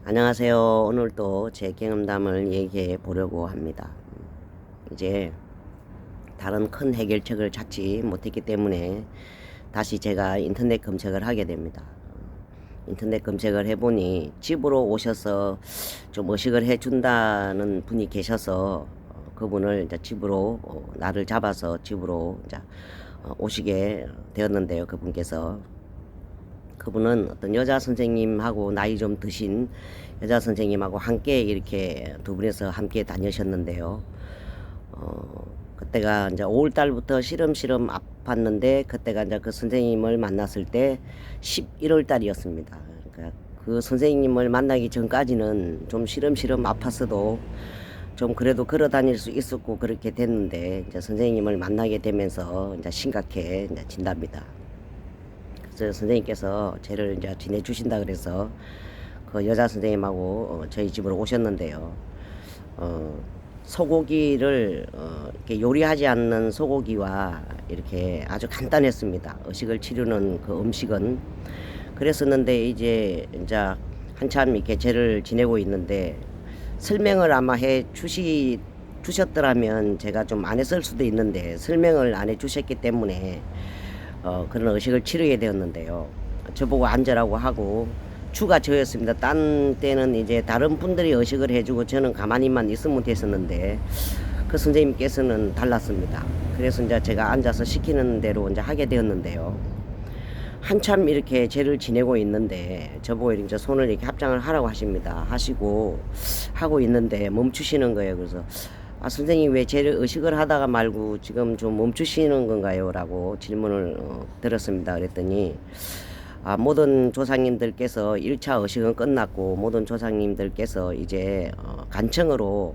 안녕하세요. 오늘도 제 경험담을 얘기해 보려고 합니다. 이제 다른 큰 해결책을 찾지 못했기 때문에 다시 제가 인터넷 검색을 하게 됩니다. 인터넷 검색을 해보니 집으로 오셔서 좀 의식을 해준다는 분이 계셔서 그분을 이제 집으로 나를 잡아서 집으로 이제 오시게 되었는데요. 그분은 어떤 여자 선생님하고 나이 좀 드신 여자 선생님하고 함께 이렇게 두 분이서 함께 다니셨는데요. 그때가 이제 5월 달부터 시름시름 아팠는데 그때가 이제 그 선생님을 만났을 때 11월 달이었습니다. 그러니까 그 선생님을 만나기 전까지는 좀 시름시름 아팠어도 좀 그래도 걸어 다닐 수 있었고 그렇게 됐는데 이제 선생님을 만나게 되면서 이제 심각해진답니다. 그래서 선생님께서 쟤를 이제 지내주신다 그래서 그 여자 선생님하고 저희 집으로 오셨는데요. 소고기를 이렇게 요리하지 않는 소고기와 이렇게 아주 간단했습니다. 의식을 치르는 그 음식은 그랬었는데 이제 한참 이렇게 쟤를 지내고 있는데 설명을 아마 주셨더라면 제가 좀 안 했을 수도 있는데 설명을 안 해주셨기 때문에 그런 의식을 치르게 되었는데요. 저보고 앉으라고 하고 주가 저였습니다. 딴 때는 이제 다른 분들이 의식을 해주고 저는 가만히만 있으면 됐었는데 그 선생님께서는 달랐습니다. 그래서 이제 제가 앉아서 시키는 대로 이제 하게 되었는데요. 한참 이렇게 죄를 지내고 있는데 저보고 이제 손을 이렇게 합장을 하라고 하시고 하고 있는데 멈추시는 거예요. 그래서 선생님 왜 죄를 의식을 하다가 말고 지금 좀 멈추시는 건가요? 라고 질문을 드렸습니다. 그랬더니 모든 조상님들께서 1차 의식은 끝났고 모든 조상님들께서 이제 간청으로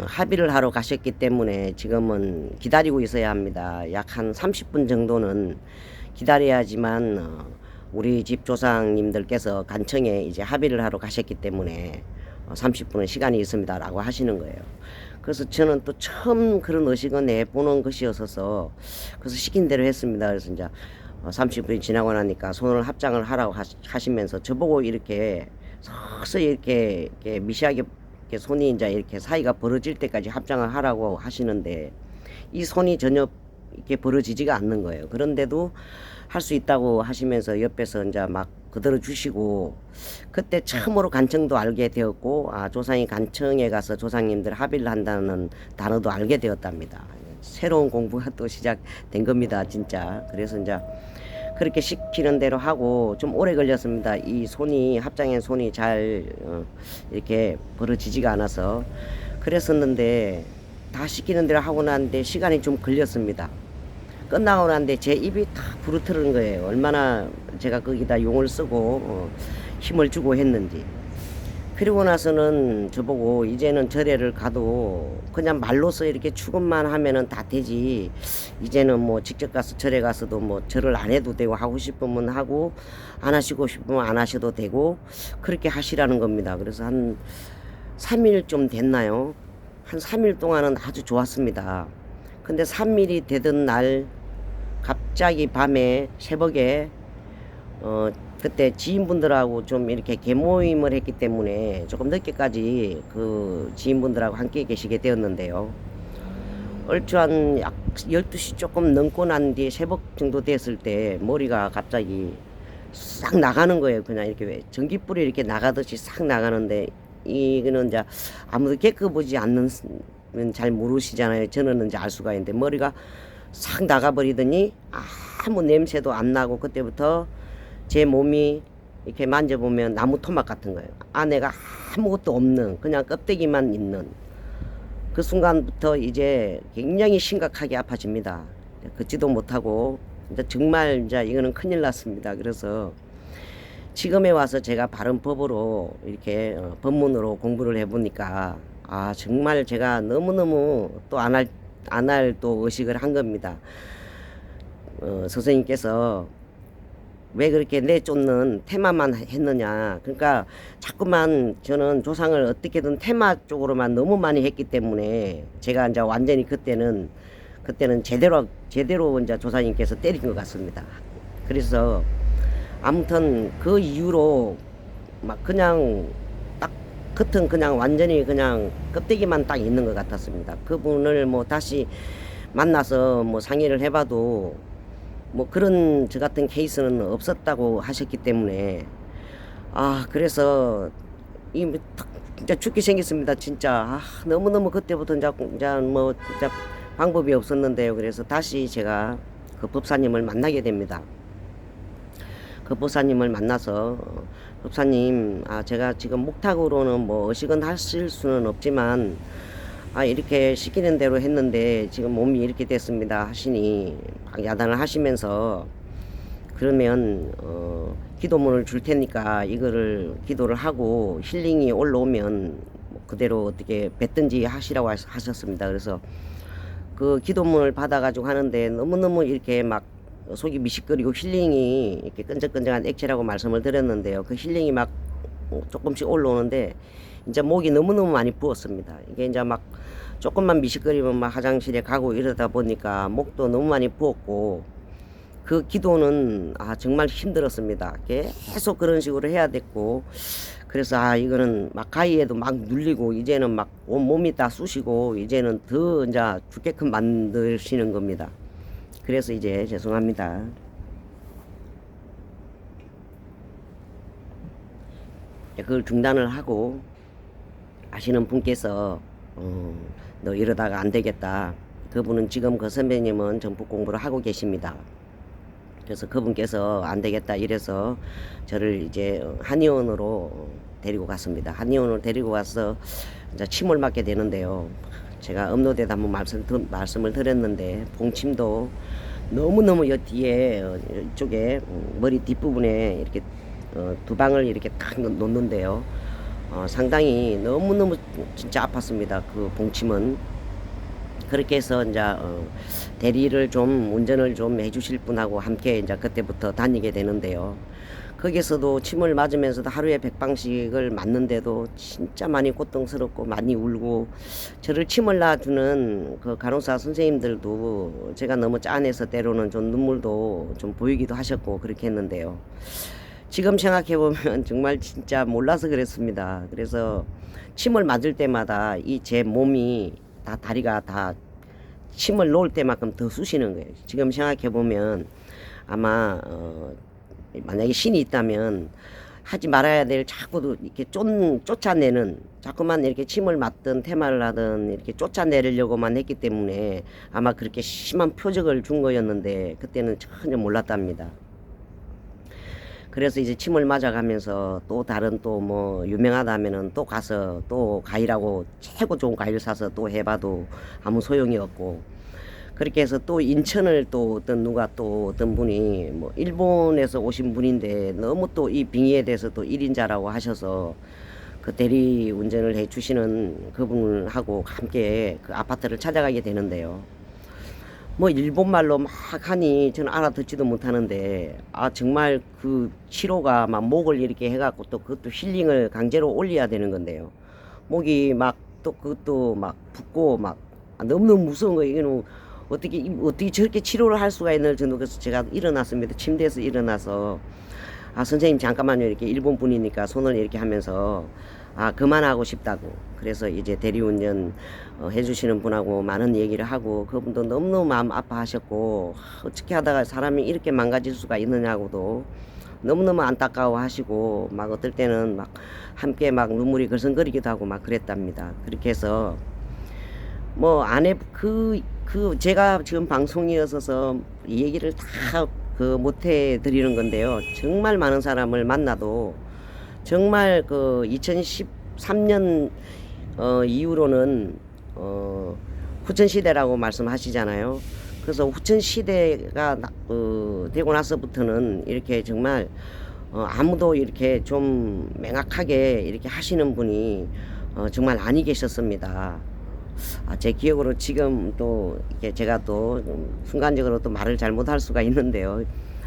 합의를 하러 가셨기 때문에 지금은 기다리고 있어야 합니다. 약 한 30분 정도는 기다려야지만 우리 집 조상님들께서 간청에 이제 합의를 하러 가셨기 때문에 30분은 시간이 있습니다 라고 하시는 거예요. 그래서 저는 또 처음 그런 의식을 내보는 것이었어서 그래서 시킨 대로 했습니다. 그래서 이제 30분이 지나고 나니까 손을 합장을 하라고 하시면서 저보고 이렇게 서서히 이렇게 미시하게 손이 이제 이렇게 사이가 벌어질 때까지 합장을 하라고 하시는데 이 손이 전혀 이렇게 벌어지지가 않는 거예요. 그런데도 할 수 있다고 하시면서 옆에서 이제 막 그대로 주시고 그때 처음으로 간청도 알게 되었고 조상이 간청에 가서 조상님들 합의를 한다는 단어도 알게 되었답니다. 새로운 공부가 또 시작된 겁니다, 진짜. 그래서 이제 그렇게 시키는 대로 하고 좀 오래 걸렸습니다. 이 손이 합장한 손이 잘 이렇게 벌어지지가 않아서 그랬었는데 다 시키는 대로 하고 났는데 시간이 좀 걸렸습니다. 끝나고 났는데 제 입이 다 부르트는 거예요. 얼마나 제가 거기다 용을 쓰고 힘을 주고 했는지. 그리고 나서는 저보고 이제는 절에를 가도 그냥 말로써 이렇게 축원만 하면은 다 되지. 이제는 뭐 직접 가서 절에 가서도 뭐 절을 안 해도 되고 하고 싶으면 하고 안 하시고 싶으면 안 하셔도 되고 그렇게 하시라는 겁니다. 그래서 한 3일 좀 됐나요? 한 3일 동안은 아주 좋았습니다. 근데 3일이 되던 날 갑자기 밤에 새벽에 그때 지인분들하고 좀 이렇게 개모임을 했기 때문에 조금 늦게까지 그 지인분들하고 함께 계시게 되었는데요. 얼추 한 약 12시 조금 넘고 난 뒤에 새벽 정도 됐을 때 머리가 갑자기 싹 나가는 거예요. 그냥 이렇게 왜 전기불이 이렇게 나가듯이 싹 나가는데 이거는 이제 아무도 겪어보지 않는 잘 모르시잖아요. 저는 이제 알 수가 있는데 머리가 싹 나가버리더니 아무 냄새도 안 나고 그때부터 제 몸이 이렇게 만져보면 나무 토막 같은 거예요. 안에가 아무것도 없는 그냥 껍데기만 있는 그 순간부터 이제 굉장히 심각하게 아파집니다. 걷지도 못하고 이제 정말 이제 이거는 큰일 났습니다. 그래서 지금에 와서 제가 바른 법으로 이렇게 법문으로 공부를 해보니까 정말 제가 너무너무 또 안 할 또 의식을 한 겁니다. 선생님께서 왜 그렇게 내쫓는 테마만 했느냐. 그러니까 자꾸만 저는 조상을 어떻게든 테마 쪽으로만 너무 많이 했기 때문에 제가 이제 완전히 그때는 제대로 이제 조상님께서 때린 것 같습니다. 그래서 아무튼 그 이후로 막 그냥 딱 겉은 그냥 완전히 그냥 껍데기만 딱 있는 것 같았습니다. 그분을 뭐 다시 만나서 뭐 상의를 해봐도 뭐 그런 저 같은 케이스는 없었다고 하셨기 때문에 그래서 이 진짜 죽게 생겼습니다. 진짜 너무너무 그때부터 이제 뭐 진짜 방법이 없었는데요. 그래서 다시 제가 그 법사님을 만나게 됩니다. 그 법사님을 만나서 법사님, 제가 지금 목탁으로는 뭐 의식은 하실 수는 없지만 이렇게 시키는 대로 했는데 지금 몸이 이렇게 됐습니다 하시니 막 야단을 하시면서, 그러면 기도문을 줄 테니까 이거를 기도를 하고 힐링이 올라오면 뭐 그대로 어떻게 뱉든지 하시라고 하셨습니다. 그래서 그 기도문을 받아가지고 하는데 너무너무 이렇게 막 속이 미식거리고 힐링이 이렇게 끈적끈적한 액체라고 말씀을 드렸는데요. 그 힐링이 막 조금씩 올라오는데 이제 목이 너무너무 많이 부었습니다. 이게 이제 막 조금만 미식거리면 막 화장실에 가고 이러다 보니까 목도 너무 많이 부었고, 그 기도는 정말 힘들었습니다. 계속 그런 식으로 해야 됐고, 그래서 이거는 막 가위에도 막 눌리고 이제는 막 온몸이 다 쑤시고 이제는 더 이제 죽게끔 만드시는 겁니다. 그래서 이제 죄송합니다. 그걸 중단을 하고 아시는 분께서 너 이러다가 안 되겠다. 그분은 지금 그 선배님은 전폭 공부를 하고 계십니다. 그래서 그분께서 안 되겠다 이래서 저를 이제 한의원으로 데리고 갔습니다. 한의원으로 데리고 가서 이제 침을 맞게 되는데요. 제가 업로드에다 한번 말씀을 드렸는데, 봉침도 너무너무 뒤에 이쪽에 머리 뒷부분에 이렇게 두 방을 이렇게 딱 놓는데요. 상당히 너무너무 진짜 아팠습니다. 그 봉침은. 그렇게 해서 이제 대리를 좀 운전을 좀 해주실 분하고 함께 이제 그때부터 다니게 되는데요. 거기서도 침을 맞으면서도 하루에 100방씩을 맞는데도 진짜 많이 고통스럽고 많이 울고, 저를 침을 놔주는 그 간호사 선생님들도 제가 너무 짠해서 때로는 좀 눈물도 좀 보이기도 하셨고 그렇게 했는데요. 지금 생각해보면 정말 진짜 몰라서 그랬습니다. 그래서 침을 맞을 때마다 이 제 몸이 다 다리가 다 침을 놓을 때만큼 더 쑤시는 거예요. 지금 생각해보면 아마 만약에 신이 있다면 하지 말아야 될 자꾸 이렇게 쫓아내는, 자꾸만 이렇게 침을 맞든 테마를 하든 이렇게 쫓아내려고만 했기 때문에 아마 그렇게 심한 표적을 준 거였는데 그때는 전혀 몰랐답니다. 그래서 이제 침을 맞아가면서 또 다른 또 뭐 유명하다면은 또 가서 또 과일하고 최고 좋은 과일 사서 또 해봐도 아무 소용이 없고, 그렇게 해서 또 인천을 또 어떤 분이 뭐 일본에서 오신 분인데 너무 또 이 빙의에 대해서 또 1인자라고 하셔서 그 대리 운전을 해 주시는 그분하고 함께 그 아파트를 찾아가게 되는데요. 뭐 일본말로 막 하니 저는 알아듣지도 못하는데 정말 그 치료가 막 목을 이렇게 해갖고 또 그것도 힐링을 강제로 올려야 되는 건데요. 목이 막 또 그것도 막 붓고 막 너무너무 무서운 거예요. 이거는 어떻게 저렇게 치료를 할 수가 있는 정도. 그래서 제가 일어났습니다. 침대에서 일어나서 선생님 잠깐만요, 이렇게 일본 분이니까 손을 이렇게 하면서 그만하고 싶다고. 그래서 이제 대리운전 해주시는 분하고 많은 얘기를 하고, 그분도 너무너무 마음 아파하셨고 어떻게 하다가 사람이 이렇게 망가질 수가 있느냐고도 너무너무 안타까워 하시고, 막 어떨 때는 막 함께 막 눈물이 글썽거리기도 하고 막 그랬답니다. 그렇게 해서 뭐 안에 제가 지금 방송이어서 이 얘기를 다 못해 드리는 건데요. 정말 많은 사람을 만나도 정말 그 2013년 이후로는 후천시대라고 말씀하시잖아요. 그래서 후천시대가 되고 나서부터는 이렇게 정말 아무도 이렇게 좀 명확하게 이렇게 하시는 분이 정말 아니 계셨습니다. 제 기억으로 지금 또 이렇게 제가 또 순간적으로 또 말을 잘못할 수가 있는데요.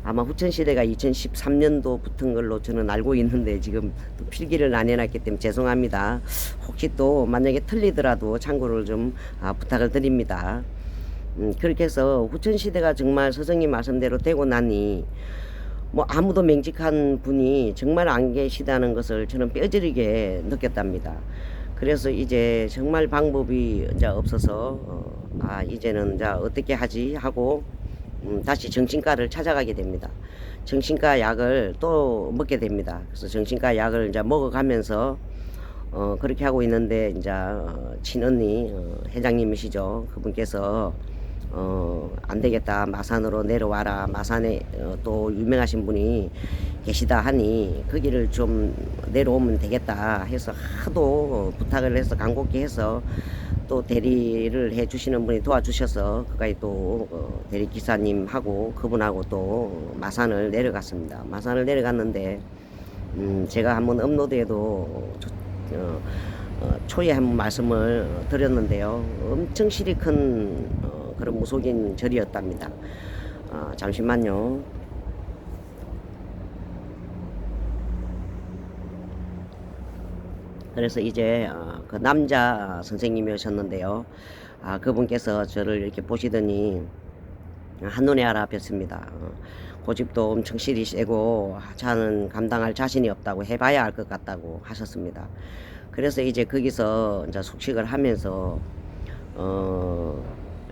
아마 후천시대가 2013년도 붙은 걸로 저는 알고 있는데 지금 또 필기를 안 해놨기 때문에 죄송합니다. 혹시 또 만약에 틀리더라도 참고를 좀 부탁을 드립니다. 그렇게 해서 후천시대가 정말 선생님 말씀대로 되고 나니 뭐 아무도 맹직한 분이 정말 안 계시다는 것을 저는 뼈저리게 느꼈답니다. 그래서 이제 정말 방법이 이제 없어서 이제는 이제 어떻게 하지 하고 다시 정신과를 찾아가게 됩니다. 정신과 약을 또 먹게 됩니다. 그래서 정신과 약을 이제 먹어가면서 그렇게 하고 있는데 이제 친언니 회장님이시죠. 그분께서 안 되겠다. 마산으로 내려와라. 마산에 또 유명하신 분이 계시다 하니 거기를 좀 내려오면 되겠다 해서 하도 부탁을 해서 간곡히 해서 또 대리를 해 주시는 분이 도와주셔서 그까지 또 대리 기사님하고 그분하고 또 마산을 내려갔습니다. 마산을 내려갔는데 제가 한번 업로드에도 초에 한번 말씀을 드렸는데요. 엄청 실이 큰 그런 무속인 절이었답니다. 잠시만요. 그래서 이제 그 남자 선생님이 오셨는데요. 그분께서 저를 이렇게 보시더니 한눈에 알아뵀습니다. 고집도 엄청 실이 세고 저는 감당할 자신이 없다고 해봐야 할 것 같다고 하셨습니다. 그래서 이제 거기서 이제 숙식을 하면서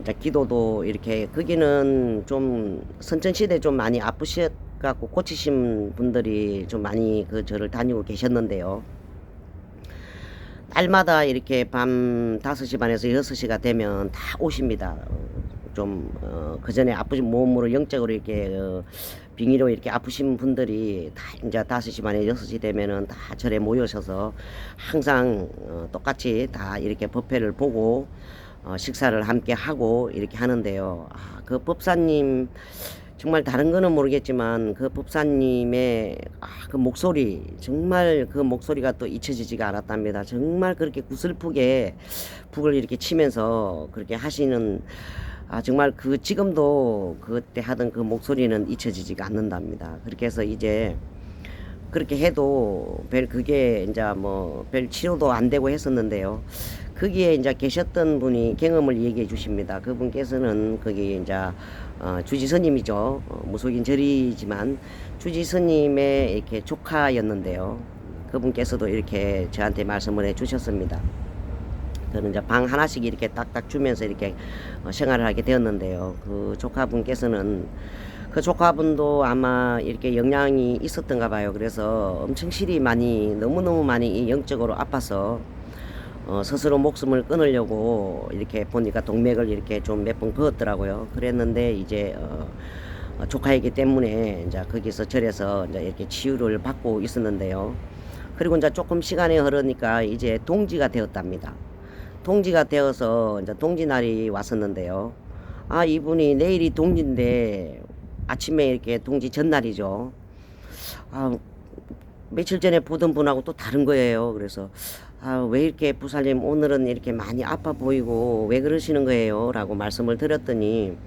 이제 기도도 이렇게 거기는 좀 선천시대 좀 많이 아프셔갖고 고치신 분들이 좀 많이 그 절을 다니고 계셨는데요. 날마다 이렇게 밤 5시 반에서 6시가 되면 다 오십니다. 좀 그 전에 아프신 몸으로 영적으로 이렇게 빙의로 이렇게 아프신 분들이 다 이제 5시 반에 6시 되면은 다 절에 모여셔서 항상 똑같이 다 이렇게 법회를 보고 식사를 함께 하고 이렇게 하는데요. 그 법사님 정말 다른 거는 모르겠지만 그 법사님의 그 목소리 정말 그 목소리가 또 잊혀지지가 않았답니다. 정말 그렇게 구슬프게 북을 이렇게 치면서 그렇게 하시는 정말 그 지금도 그때 하던 그 목소리는 잊혀지지가 않는답니다. 그렇게 해서 이제 그렇게 해도 별 그게 이제 뭐 별 치료도 안 되고 했었는데요. 거기에 이제 계셨던 분이 경험을 얘기해 주십니다. 그분께서는 거기 이제 주지스님이죠. 무속인 절이지만 주지스님의 이렇게 조카였는데요. 그분께서도 이렇게 저한테 말씀을 해 주셨습니다. 저는 이제 방 하나씩 이렇게 딱딱 주면서 이렇게 생활을 하게 되었는데요. 그 조카분께서는 그 조카분도 아마 이렇게 영향이 있었던가 봐요. 그래서 엄청 실이 많이 너무너무 많이 영적으로 아파서 스스로 목숨을 끊으려고 이렇게 보니까 동맥을 이렇게 좀 몇 번 그었더라고요. 그랬는데 이제 조카이기 때문에 이제 거기서 절에서 이제 이렇게 치유를 받고 있었는데요. 그리고 이제 조금 시간이 흐르니까 이제 동지가 되었답니다. 동지가 되어서 이제 동지날이 왔었는데요. 이분이 내일이 동지인데 아침에 이렇게 동지 전날이죠. 며칠 전에 보던 분하고 또 다른 거예요. 그래서 왜 이렇게 부살님 오늘은 이렇게 많이 아파 보이고 왜 그러시는 거예요? 라고 말씀을 드렸더니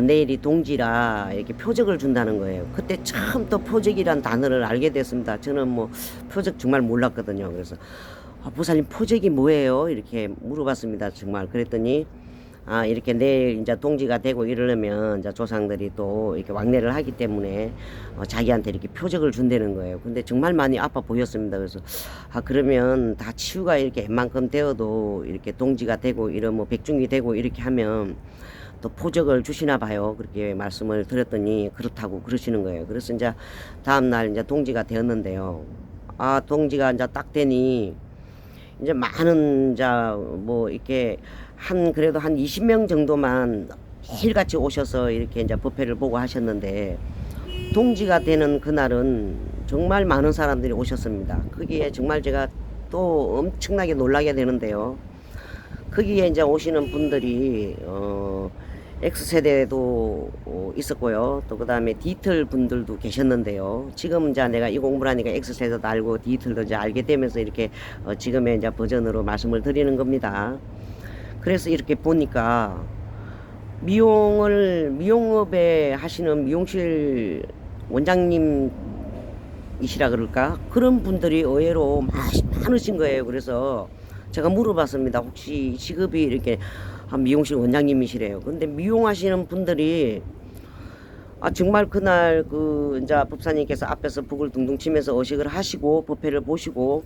내일이 동지라 이렇게 표적을 준다는 거예요. 그때 처음 또 표적이란 단어를 알게 됐습니다. 저는 뭐 표적 정말 몰랐거든요. 그래서 부살님 표적이 뭐예요? 이렇게 물어봤습니다. 정말 그랬더니 이렇게 내일 이제 동지가 되고 이러려면 이제 조상들이 또 이렇게 왕래를 하기 때문에 자기한테 이렇게 표적을 준다는 거예요. 근데 정말 많이 아파 보였습니다. 그래서 그러면 다 치유가 이렇게 웬만큼 되어도 이렇게 동지가 되고 이런 뭐 백중이 되고 이렇게 하면 또 표적을 주시나 봐요. 그렇게 말씀을 드렸더니 그렇다고 그러시는 거예요. 그래서 이제 다음날 이제 동지가 되었는데요. 동지가 이제 딱 되니 이제 많은 뭐 이렇게 그래도 한 20명 정도만 매일같이 오셔서 이렇게 이제 법회를 보고 하셨는데 동지가 되는 그날은 정말 많은 사람들이 오셨습니다. 거기에 정말 제가 또 엄청나게 놀라게 되는데요. 거기에 이제 오시는 분들이 X세대도 있었고요. 또 그 다음에 디지털 분들도 계셨는데요. 지금 이제 내가 이 공부를 하니까 X세대도 알고 디지털도 이제 알게 되면서 이렇게 지금의 이제 버전으로 말씀을 드리는 겁니다. 그래서 이렇게 보니까 미용업에 하시는 미용실 원장님이시라 그럴까? 그런 분들이 의외로 많으신 거예요. 그래서 제가 물어봤습니다. 혹시 직업이 이렇게 미용실 원장님이시래요. 근데 미용하시는 분들이 아, 정말 그날 그 이제 법사님께서 앞에서 북을 둥둥 치면서 어식을 하시고 법회를 보시고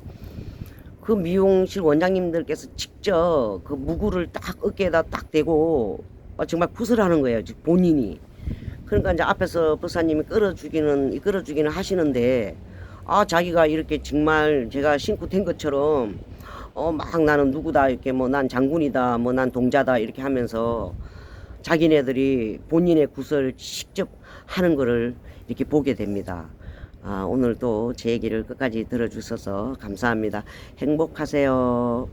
그 미용실 원장님들께서 직접 그 무구를 딱 어깨에다 딱 대고 정말 구슬하는 거예요. 즉 본인이. 그러니까 이제 앞에서 법사님이 끌어주기는 하시는데 아, 자기가 이렇게 정말 제가 신고 된 것처럼 막 나는 누구다 이렇게 뭐 난 장군이다 뭐 난 동자다 이렇게 하면서 자기네들이 본인의 구슬을 직접 하는 거를 이렇게 보게 됩니다. 아, 오늘도 제 얘기를 끝까지 들어주셔서 감사합니다. 행복하세요.